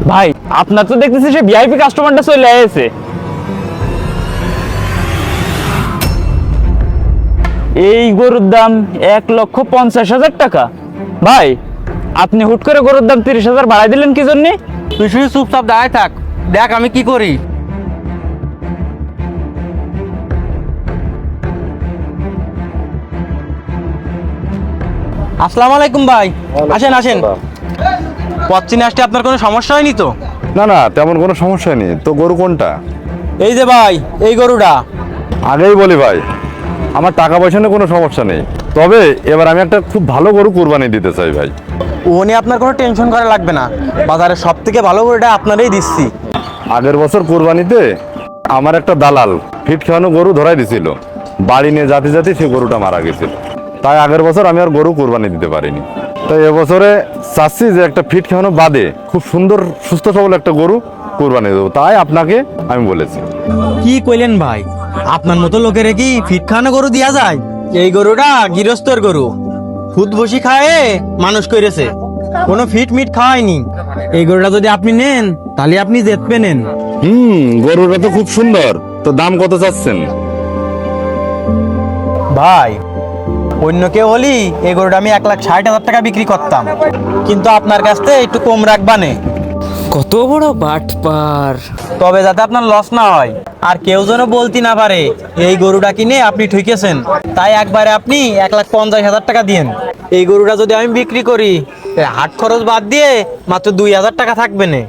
ভাই আপনার তো দেখতেছি সে ভিআইপি কাস্টমারটা চলে এসেছে। এই গরুর দাম 1,50,000 টাকা। ভাই আপনি হুট করে গরুর দাম 30,000 বাড়াই দিলেন কি জন্যে? তুই শুধু চুপচাপ দাঁড়ায় থাক, দেখ আমি কি করি। আসসালামু আলাইকুম ভাই, আসেন আসেন। পথ চিনে আসতে আপনার কোনো সমস্যা হয়নি তো? না না, তেমন কোনো সমস্যা নেই। তো গরু কোনটা? এই যে ভাই, এই গরুটা। আগেই বলি ভাই, আমার টাকা পয়সা নিয়ে কোনো সমস্যা নেই, তবে এবার আমি একটা খুব ভালো গরু কুরবানি দিতে চাই ভাই। ও নিয়ে আপনার কোনো টেনশন করা লাগবে না, বাজারের সব থেকে ভালো গরুটা আপনারই দিচ্ছি। আগের বছর কুরবানিতে আমার একটা দালাল ফিট খাওয়ানো গরু ধরাই দিছিল, বাড়ি নিয়ে জাতি জাতি সে গরুটা মারা গেছিল। তাই আগের বছর আমি আর গরু কুরবানি দিতে পারিনি। তাই এবছরে চাচ্ছি যে একটা ফিট খাওয়ানো বাদে খুব সুন্দর সুস্থ সবল একটা গরু কুরবানি দেবো, তাই আপনাকে আমি বলেছি। কি কইলেন ভাই, আপনার মতো লোকের কি ফিট খাওয়ানো গরু দেয়া যায়? এই গরুটা গৃহস্থর গরু, খুদ বসি খায় মানুষ করেছে, কোনো ফিট মিট খাওয়ায়নি। এই গরুটা যদি আপনি নেন তাহলে আপনি জিতবে নেন। গরুটা তো খুব সুন্দর, তো দাম কত চাচ্ছেন? ভাই অন্য কেউ হলি এই গরুটা আমি 1,60,000 টাকা বিক্রি করতাম, কিন্তু আপনার কাছ থেকে একটু কম রাখবানে। কত বড় বাটপার! তবে যাতে আপনার লস না হয় আর কেউ যেন বলতে না পারে এই গরুটা কিনে আপনি ঠকেছেন, তাই একবারে আপনি 1,50,000 টাকা দিয়েন। এই গরুটা যদি আমি বিক্রি করি হাট খরচ বাদ দিয়ে মাত্র 2,000 টাকা থাকবে না।